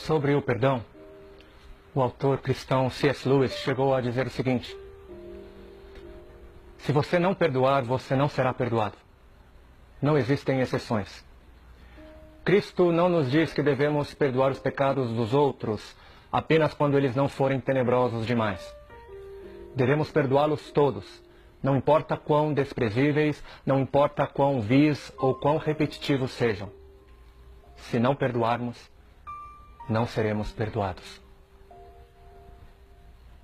Sobre o perdão, o autor cristão C.S. Lewis chegou a dizer o seguinte: se você não perdoar, você não será perdoado. Não existem exceções. Cristo não nos diz que devemos perdoar os pecados dos outros apenas quando eles não forem tenebrosos demais. Devemos perdoá-los todos, não importa quão desprezíveis, não importa quão vis ou quão repetitivos sejam. Se não perdoarmos, não seremos perdoados.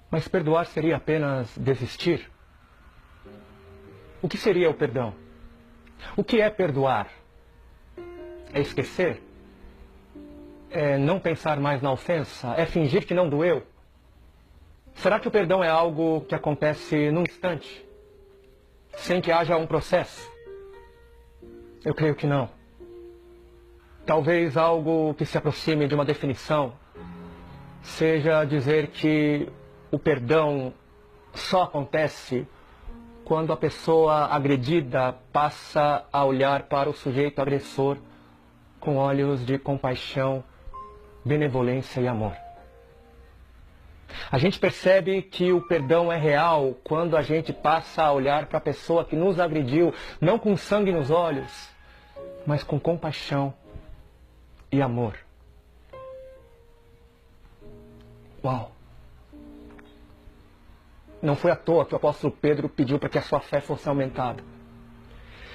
Mas perdoar seria apenas desistir? O que seria o perdão? O que é perdoar? É esquecer? É não pensar mais na ofensa? É fingir que não doeu? Será que o perdão é algo que acontece num instante, sem que haja um processo? Eu creio que não. Talvez algo que se aproxime de uma definição seja dizer que o perdão só acontece quando a pessoa agredida passa a olhar para o sujeito agressor com olhos de compaixão, benevolência e amor. A gente percebe que o perdão é real quando a gente passa a olhar para a pessoa que nos agrediu, não com sangue nos olhos, mas com compaixão e amor. Uau! Não foi à toa que o apóstolo Pedro pediu para que a sua fé fosse aumentada.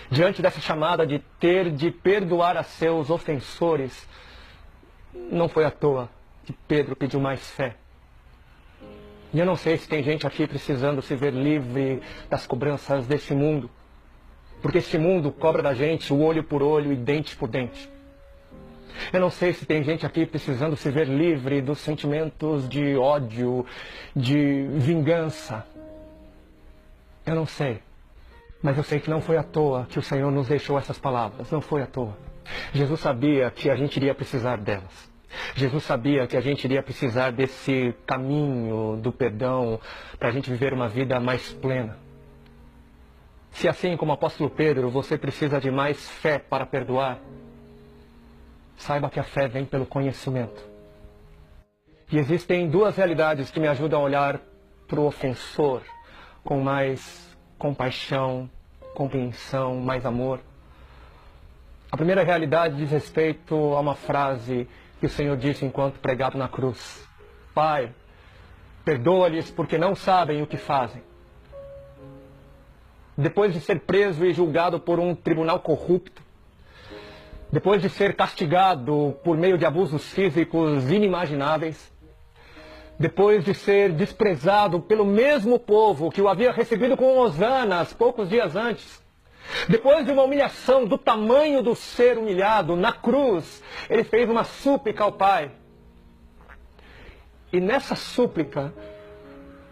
Diante dessa chamada de ter de perdoar a seus ofensores, não foi à toa que Pedro pediu mais fé. E eu não sei se tem gente aqui precisando se ver livre das cobranças desse mundo, porque este mundo cobra da gente o olho por olho e dente por dente. Eu não sei se tem gente aqui precisando se ver livre dos sentimentos de ódio, de vingança. Eu não sei. Mas eu sei que não foi à toa que o Senhor nos deixou essas palavras. Não foi à toa. Jesus sabia que a gente iria precisar delas. Jesus sabia que a gente iria precisar desse caminho do perdão para a gente viver uma vida mais plena. Se assim como o apóstolo Pedro, você precisa de mais fé para perdoar, saiba que a fé vem pelo conhecimento. E existem duas realidades que me ajudam a olhar para o ofensor com mais compaixão, compreensão, mais amor. A primeira realidade diz respeito a uma frase que o Senhor disse enquanto pregado na cruz: Pai, perdoa-lhes porque não sabem o que fazem. Depois de ser preso e julgado por um tribunal corrupto, depois de ser castigado por meio de abusos físicos inimagináveis, depois de ser desprezado pelo mesmo povo que o havia recebido com hosanas poucos dias antes, depois de uma humilhação do tamanho do ser humilhado na cruz, ele fez uma súplica ao Pai. E nessa súplica,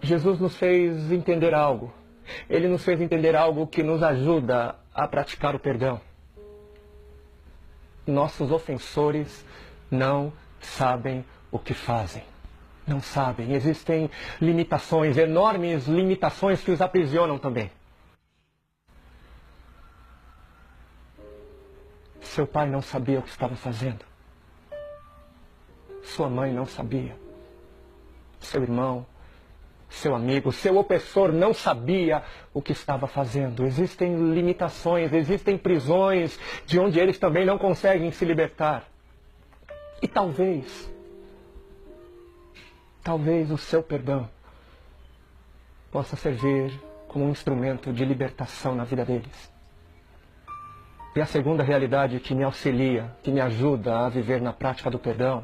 Jesus nos fez entender algo. Ele nos fez entender algo que nos ajuda a praticar o perdão. Nossos ofensores não sabem o que fazem. Não sabem. Existem limitações, enormes limitações que os aprisionam também. Seu pai não sabia o que estava fazendo. Sua mãe não sabia. Seu irmão, seu amigo, seu opressor não sabia o que estava fazendo. Existem limitações, existem prisões de onde eles também não conseguem se libertar. E talvez o seu perdão possa servir como um instrumento de libertação na vida deles. E a segunda realidade que me auxilia, que me ajuda a viver na prática do perdão,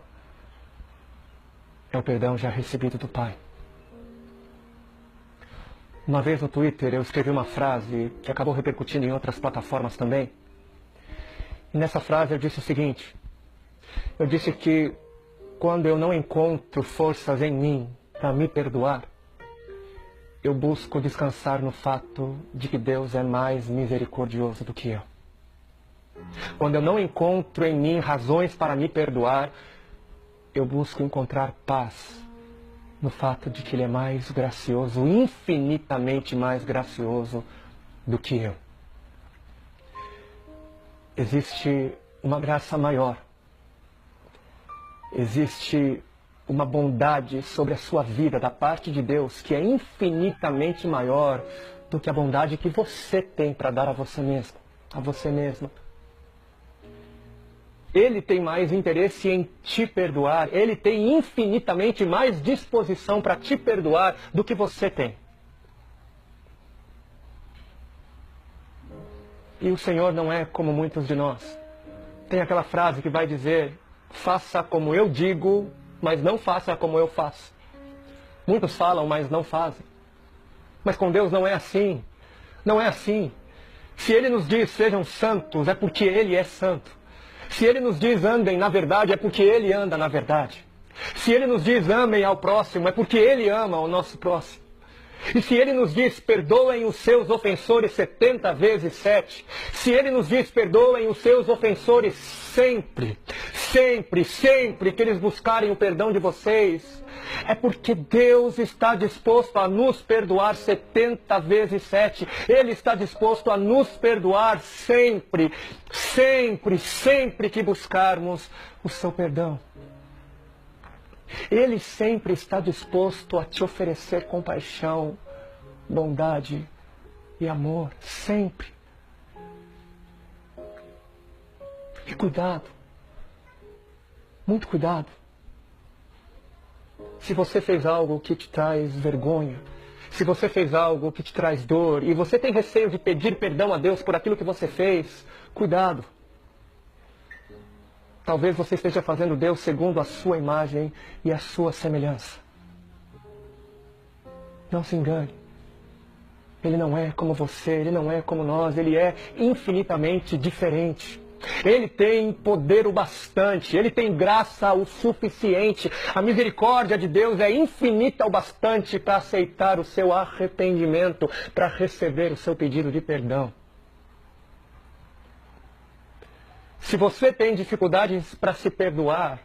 é o perdão já recebido do Pai. Uma vez no Twitter eu escrevi uma frase que acabou repercutindo em outras plataformas também. E nessa frase eu disse o seguinte: eu disse que quando eu não encontro forças em mim para me perdoar, eu busco descansar no fato de que Deus é mais misericordioso do que eu. Quando eu não encontro em mim razões para me perdoar, eu busco encontrar paz no fato de que Ele é mais gracioso, infinitamente mais gracioso do que eu. Existe uma graça maior. existe uma bondade sobre a sua vida da parte de Deus que é infinitamente maior do que a bondade que você tem para dar a você mesmo, a você mesma. Ele tem mais interesse em te perdoar, Ele tem infinitamente mais disposição para te perdoar do que você tem. E o Senhor não é como muitos de nós. Tem aquela frase que vai dizer: faça como eu digo, mas não faça como eu faço. Muitos falam, mas não fazem. Mas com Deus não é assim. Não é assim. Se Ele nos diz sejam santos, é porque Ele é santo. Se Ele nos diz andem na verdade, é porque Ele anda na verdade. Se Ele nos diz amem ao próximo, é porque Ele ama ao nosso próximo. E se Ele nos diz perdoem os seus ofensores 70 vezes 7, se Ele nos diz perdoem os seus ofensores sempre, sempre, sempre que eles buscarem o perdão de vocês, é porque Deus está disposto a nos perdoar 70 vezes 7. Ele está disposto a nos perdoar sempre, sempre, sempre que buscarmos o seu perdão. Ele sempre está disposto a te oferecer compaixão, bondade e amor, sempre. E cuidado, muito cuidado. Se você fez algo que te traz vergonha, se você fez algo que te traz dor, e você tem receio de pedir perdão a Deus por aquilo que você fez, cuidado. Talvez você esteja fazendo Deus segundo a sua imagem e a sua semelhança. Não se engane. Ele não é como você, Ele não é como nós, Ele é infinitamente diferente. Ele tem poder o bastante, Ele tem graça o suficiente. A misericórdia de Deus é infinita o bastante para aceitar o seu arrependimento, para receber o seu pedido de perdão. Se você tem dificuldades para se perdoar,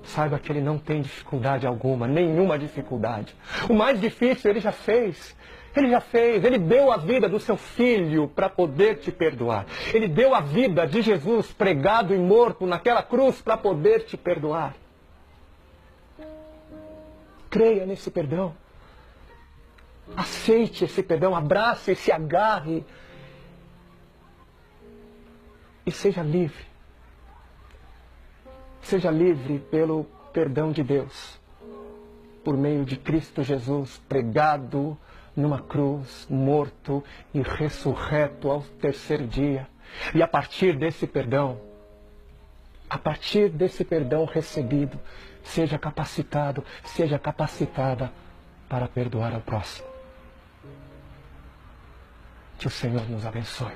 saiba que Ele não tem dificuldade alguma, nenhuma dificuldade. O mais difícil Ele já fez. Ele já fez. Ele deu a vida do seu Filho para poder te perdoar. Ele deu a vida de Jesus pregado e morto naquela cruz para poder te perdoar. Creia nesse perdão. Aceite esse perdão, abrace, se agarre. E seja livre. Seja livre pelo perdão de Deus. Por meio de Cristo Jesus, pregado numa cruz, morto e ressurreto ao terceiro dia. E a partir desse perdão recebido, seja capacitado, seja capacitada para perdoar ao próximo. Que o Senhor nos abençoe.